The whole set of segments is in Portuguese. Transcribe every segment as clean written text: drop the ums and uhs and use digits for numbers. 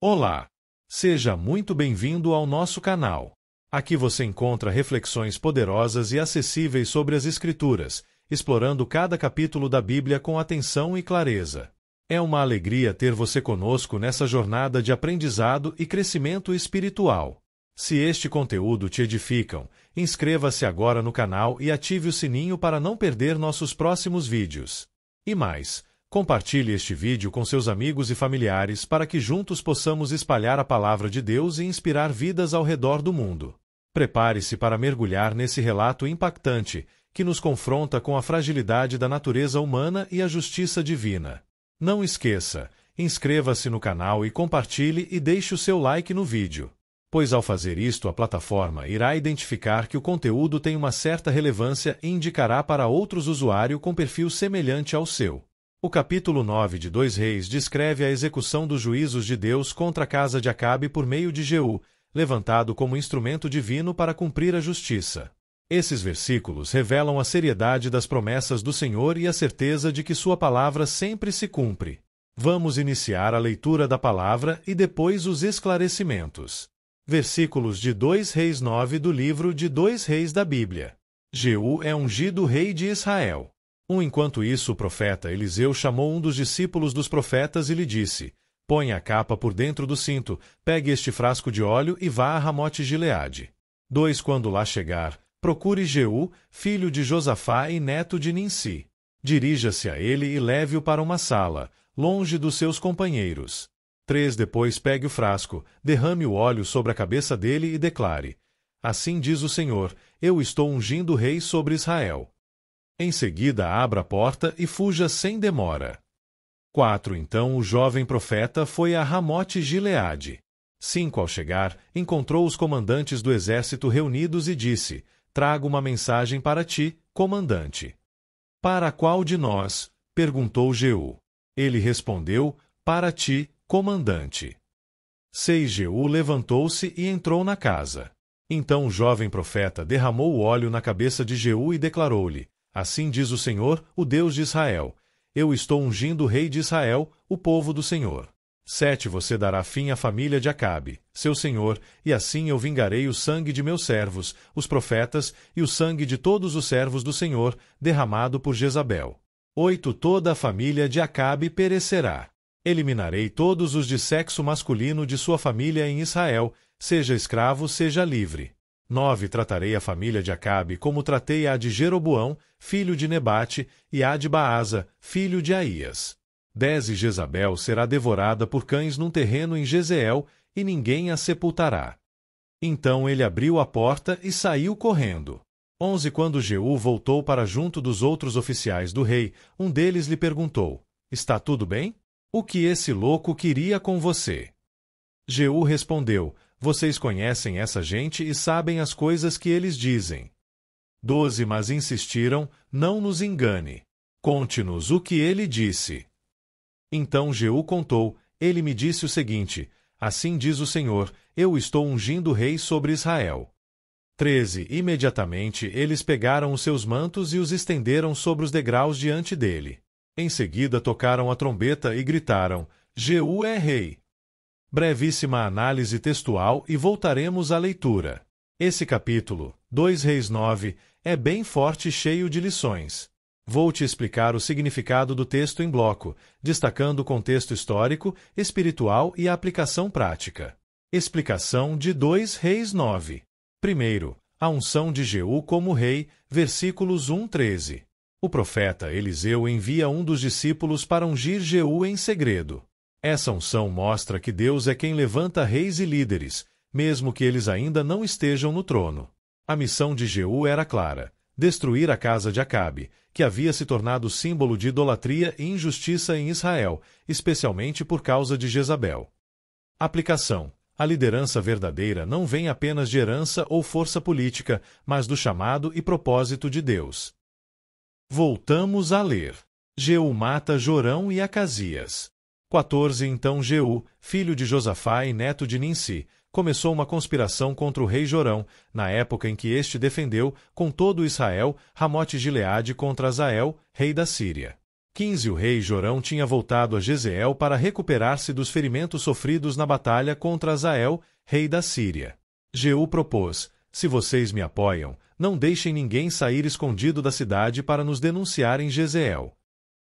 Olá! Seja muito bem-vindo ao nosso canal. Aqui você encontra reflexões poderosas e acessíveis sobre as Escrituras, explorando cada capítulo da Bíblia com atenção e clareza. É uma alegria ter você conosco nessa jornada de aprendizado e crescimento espiritual. Se este conteúdo te edificam, inscreva-se agora no canal e ative o sininho para não perder nossos próximos vídeos. E mais, compartilhe este vídeo com seus amigos e familiares para que juntos possamos espalhar a palavra de Deus e inspirar vidas ao redor do mundo. Prepare-se para mergulhar nesse relato impactante que nos confronta com a fragilidade da natureza humana e a justiça divina. Não esqueça, inscreva-se no canal e compartilhe e deixe o seu like no vídeo, pois ao fazer isto a plataforma irá identificar que o conteúdo tem uma certa relevância e indicará para outros usuários com perfil semelhante ao seu. O capítulo 9 de 2 Reis descreve a execução dos juízos de Deus contra a casa de Acabe por meio de Jeú, levantado como instrumento divino para cumprir a justiça. Esses versículos revelam a seriedade das promessas do Senhor e a certeza de que sua palavra sempre se cumpre. Vamos iniciar a leitura da palavra e depois os esclarecimentos. Versículos de 2 Reis 9 do livro de 2 Reis da Bíblia. Jeú é ungido rei de Israel. Enquanto isso, o profeta Eliseu chamou um dos discípulos dos profetas e lhe disse: Põe a capa por dentro do cinto, pegue este frasco de óleo e vá a Ramote-Gileade. 2 Quando lá chegar, procure Jeú, filho de Josafá e neto de Ninsi. Dirija-se a ele e leve-o para uma sala, longe dos seus companheiros. 3 Depois pegue o frasco, derrame o óleo sobre a cabeça dele e declare: Assim diz o Senhor, eu estou ungindo o rei sobre Israel. Em seguida abra a porta e fuja sem demora. 4 Então o jovem profeta foi a Ramote-Gileade. 5 Ao chegar, encontrou os comandantes do exército reunidos e disse: Trago uma mensagem para ti, comandante. Para qual de nós? Perguntou Jeú. Ele respondeu: Para ti, comandante. 6 Jeú levantou-se e entrou na casa. Então o jovem profeta derramou o óleo na cabeça de Jeú e declarou-lhe: Assim diz o Senhor, o Deus de Israel: Eu estou ungindo o rei de Israel, o povo do Senhor. 7 Você dará fim à família de Acabe, seu senhor, e assim eu vingarei o sangue de meus servos, os profetas, e o sangue de todos os servos do Senhor, derramado por Jezabel. 8 Toda a família de Acabe perecerá. Eliminarei todos os de sexo masculino de sua família em Israel, seja escravo, seja livre. 9 Tratarei a família de Acabe como tratei a de Jeroboão, filho de Nebate, e a de Baasa, filho de Aías. 10 E Jezabel será devorada por cães num terreno em Jezeel, e ninguém a sepultará. Então ele abriu a porta e saiu correndo. 11 Quando Jeú voltou para junto dos outros oficiais do rei, um deles lhe perguntou: Está tudo bem? O que esse louco queria com você? Jeú respondeu: Vocês conhecem essa gente e sabem as coisas que eles dizem. 12 Mas insistiram: Não nos engane. Conte-nos o que ele disse. Então Jeú contou: Ele me disse o seguinte: Assim diz o Senhor, eu estou ungindo o rei sobre Israel. 13 Imediatamente eles pegaram os seus mantos e os estenderam sobre os degraus diante dele. Em seguida tocaram a trombeta e gritaram: Jeú é rei. Brevíssima análise textual e voltaremos à leitura. Esse capítulo, 2 Reis 9, é bem forte e cheio de lições. Vou te explicar o significado do texto em bloco, destacando o contexto histórico, espiritual e a aplicação prática. Explicação de 2 Reis 9. Primeiro, a unção de Jeú como rei, versículos 1-13. O profeta Eliseu envia um dos discípulos para ungir Jeú em segredo. Essa unção mostra que Deus é quem levanta reis e líderes, mesmo que eles ainda não estejam no trono. A missão de Jeú era clara: destruir a casa de Acabe, que havia se tornado símbolo de idolatria e injustiça em Israel, especialmente por causa de Jezabel. Aplicação: a liderança verdadeira não vem apenas de herança ou força política, mas do chamado e propósito de Deus. Voltamos a ler. Jeú mata Jorão e Acasias. 14 Então Jeú, filho de Josafá e neto de Ninsi, começou uma conspiração contra o rei Jorão, na época em que este defendeu, com todo Israel, Ramote-Gileade contra Azael, rei da Síria. 15 O rei Jorão tinha voltado a Jezreel para recuperar-se dos ferimentos sofridos na batalha contra Hazael, rei da Síria. Jeú propôs: se vocês me apoiam, não deixem ninguém sair escondido da cidade para nos denunciar em Jezreel.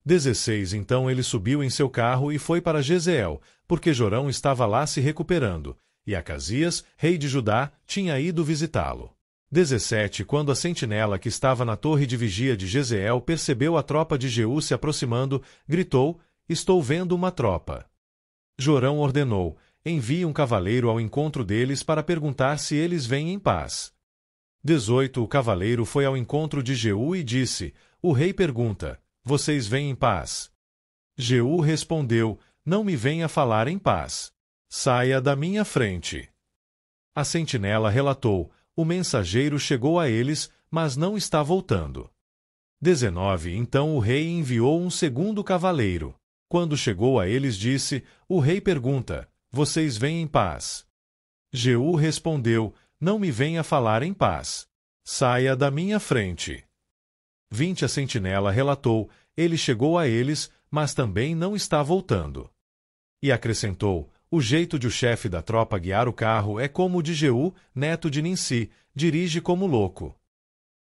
16 Então ele subiu em seu carro e foi para Jezreel, porque Jorão estava lá se recuperando, e Acasias, rei de Judá, tinha ido visitá-lo. 17 Quando a sentinela que estava na torre de vigia de Jezreel percebeu a tropa de Jeú se aproximando, gritou: estou vendo uma tropa. Jorão ordenou: envie um cavaleiro ao encontro deles para perguntar se eles vêm em paz. 18 O cavaleiro foi ao encontro de Jeú e disse: o rei pergunta: vocês vêm em paz? Jeú respondeu: não me venha falar em paz. Saia da minha frente. A sentinela relatou: o mensageiro chegou a eles, mas não está voltando. 19 Então o rei enviou um segundo cavaleiro. Quando chegou a eles, disse: o rei pergunta: vocês vêm em paz? Jeú respondeu: não me venha falar em paz. Saia da minha frente. 20 A sentinela relatou: ele chegou a eles, mas também não está voltando. E acrescentou: o jeito de o chefe da tropa guiar o carro é como o de Jeú, neto de Ninsi, dirige como louco.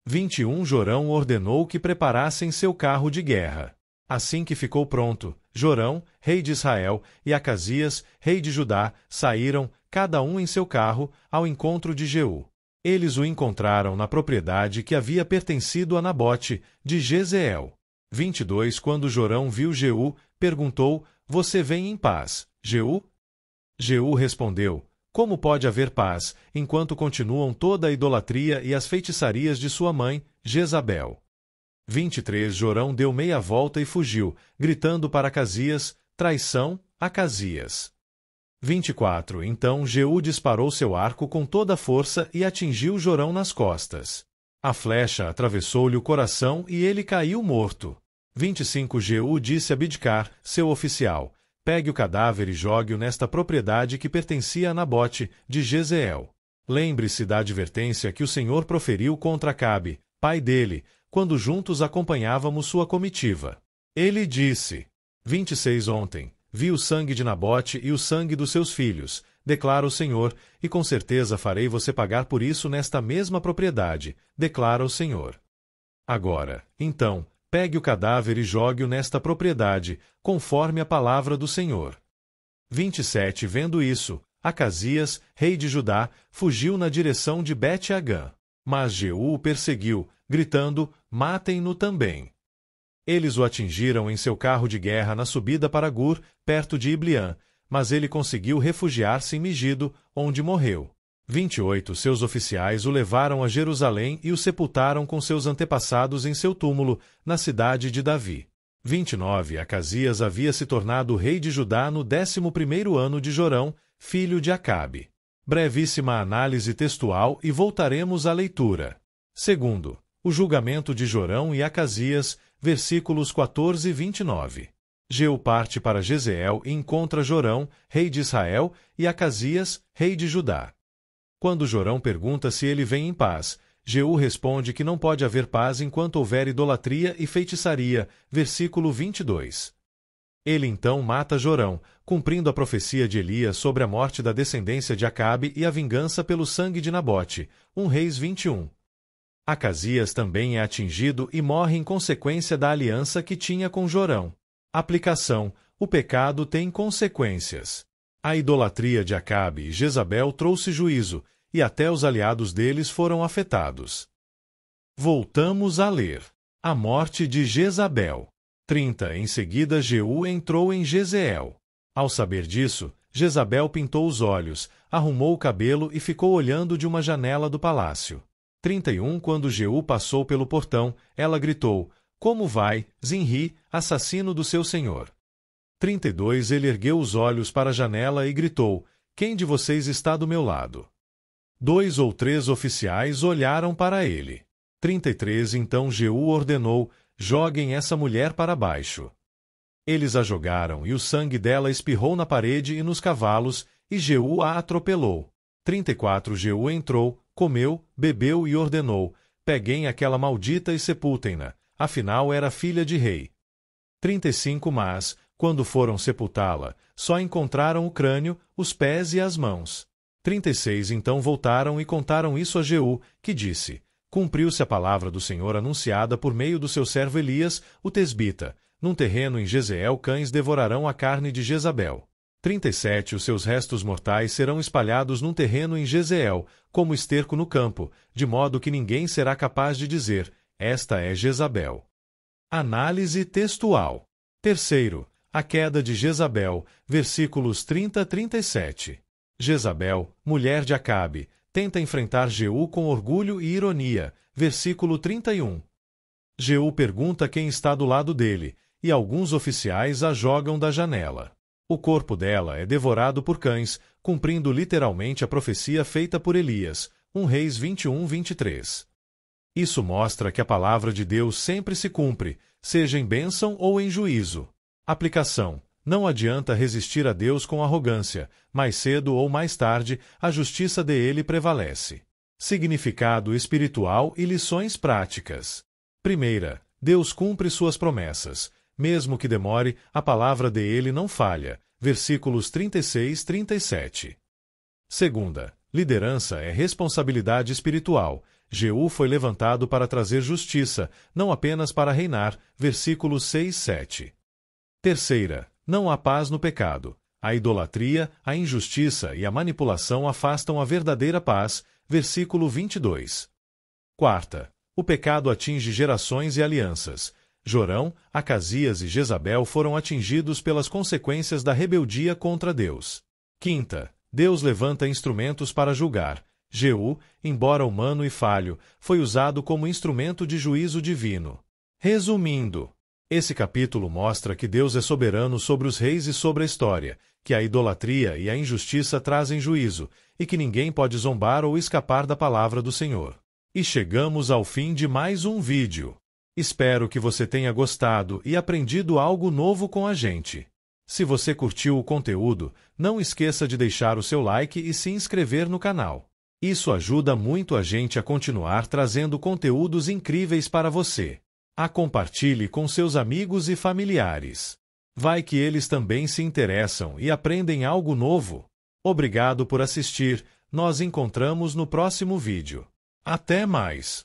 21 Jorão ordenou que preparassem seu carro de guerra. Assim que ficou pronto, Jorão, rei de Israel, e Acasias, rei de Judá, saíram, cada um em seu carro, ao encontro de Jeú. Eles o encontraram na propriedade que havia pertencido a Nabote, de Jezreel. 22 Quando Jorão viu Jeú, perguntou: você vem em paz, Jeú? Jeú respondeu: como pode haver paz, enquanto continuam toda a idolatria e as feitiçarias de sua mãe, Jezabel? 23 Jorão deu meia volta e fugiu, gritando para Acasias: traição, Acasias. 24 Então Jeú disparou seu arco com toda a força e atingiu Jorão nas costas. A flecha atravessou-lhe o coração e ele caiu morto. 25 Jeú disse a Bidkar, seu oficial: pegue o cadáver e jogue-o nesta propriedade que pertencia a Nabote, de Jezreel. Lembre-se da advertência que o Senhor proferiu contra Acabe, pai dele, quando juntos acompanhávamos sua comitiva. Ele disse: 26 Ontem vi o sangue de Nabote e o sangue dos seus filhos, declara o Senhor, e com certeza farei você pagar por isso nesta mesma propriedade, declara o Senhor. Agora, então, pegue o cadáver e jogue-o nesta propriedade, conforme a palavra do Senhor. 27 Vendo isso, Acasias, rei de Judá, fugiu na direção de Bet-Agã. Mas Jeú o perseguiu, gritando: matem-no também. Eles o atingiram em seu carro de guerra na subida para Gur, perto de Ibleã, mas ele conseguiu refugiar-se em Megido, onde morreu. 28 Seus oficiais o levaram a Jerusalém e o sepultaram com seus antepassados em seu túmulo, na cidade de Davi. 29 Acasias havia se tornado rei de Judá no 11º ano de Jorão, filho de Acabe. Brevíssima análise textual e voltaremos à leitura. Segundo, o julgamento de Jorão e Acasias, versículos 14 e 29. Jeú parte para Jezreel e encontra Jorão, rei de Israel, e Acasias, rei de Judá. Quando Jorão pergunta se ele vem em paz, Jeú responde que não pode haver paz enquanto houver idolatria e feitiçaria, versículo 22. Ele então mata Jorão, cumprindo a profecia de Elias sobre a morte da descendência de Acabe e a vingança pelo sangue de Nabote, 1 Reis 21. Acasias também é atingido e morre em consequência da aliança que tinha com Jorão. Aplicação: o pecado tem consequências. A idolatria de Acabe e Jezabel trouxe juízo, e até os aliados deles foram afetados. Voltamos a ler. A morte de Jezabel. 30 Em seguida Jeú entrou em Jezreel. Ao saber disso, Jezabel pintou os olhos, arrumou o cabelo e ficou olhando de uma janela do palácio. 31 Quando Jeú passou pelo portão, ela gritou: como vai, Zinri, assassino do seu senhor? 32 Ele ergueu os olhos para a janela e gritou: quem de vocês está do meu lado? 2 ou 3 oficiais olharam para ele. 33 Então Jeú ordenou: joguem essa mulher para baixo. Eles a jogaram e o sangue dela espirrou na parede e nos cavalos, e Jeú a atropelou. 34 Jeú entrou, comeu, bebeu e ordenou: peguem aquela maldita e sepultem-na, afinal era filha de rei. 35 Mas, quando foram sepultá-la, só encontraram o crânio, os pés e as mãos. 36 Então voltaram e contaram isso a Jeú, que disse: Cumpriu-se a palavra do Senhor anunciada por meio do seu servo Elias, o tesbita. Num terreno em Jezeel cães devorarão a carne de Jezabel. 37 Os seus restos mortais serão espalhados num terreno em Jezeel, como esterco no campo, de modo que ninguém será capaz de dizer: Esta é Jezabel. Análise textual. Terceiro, a queda de Jezabel, versículos 30 a 37. Jezabel, mulher de Acabe, tenta enfrentar Jeú com orgulho e ironia, versículo 31. Jeú pergunta quem está do lado dele, e alguns oficiais a jogam da janela. O corpo dela é devorado por cães, cumprindo literalmente a profecia feita por Elias, 1 Reis 21, 23. Isso mostra que a palavra de Deus sempre se cumpre, seja em bênção ou em juízo. Aplicação: não adianta resistir a Deus com arrogância, mais cedo ou mais tarde, a justiça dele prevalece. Significado espiritual e lições práticas. Primeira, Deus cumpre suas promessas. Mesmo que demore, a palavra dele não falha. Versículos 36 e 37. Segunda, liderança é responsabilidade espiritual. Jeú foi levantado para trazer justiça, não apenas para reinar. Versículos 6 e 7. Terceira, não há paz no pecado. A idolatria, a injustiça e a manipulação afastam a verdadeira paz. Versículo 22. Quarta, o pecado atinge gerações e alianças. Jorão, Acasias e Jezabel foram atingidos pelas consequências da rebeldia contra Deus. Quinta, Deus levanta instrumentos para julgar. Jeú, embora humano e falho, foi usado como instrumento de juízo divino. Resumindo, esse capítulo mostra que Deus é soberano sobre os reis e sobre a história, que a idolatria e a injustiça trazem juízo, e que ninguém pode zombar ou escapar da palavra do Senhor. E chegamos ao fim de mais um vídeo. Espero que você tenha gostado e aprendido algo novo com a gente. Se você curtiu o conteúdo, não esqueça de deixar o seu like e se inscrever no canal. Isso ajuda muito a gente a continuar trazendo conteúdos incríveis para você. Compartilhe com seus amigos e familiares. Vai que eles também se interessam e aprendem algo novo. Obrigado por assistir. Nos encontramos no próximo vídeo. Até mais!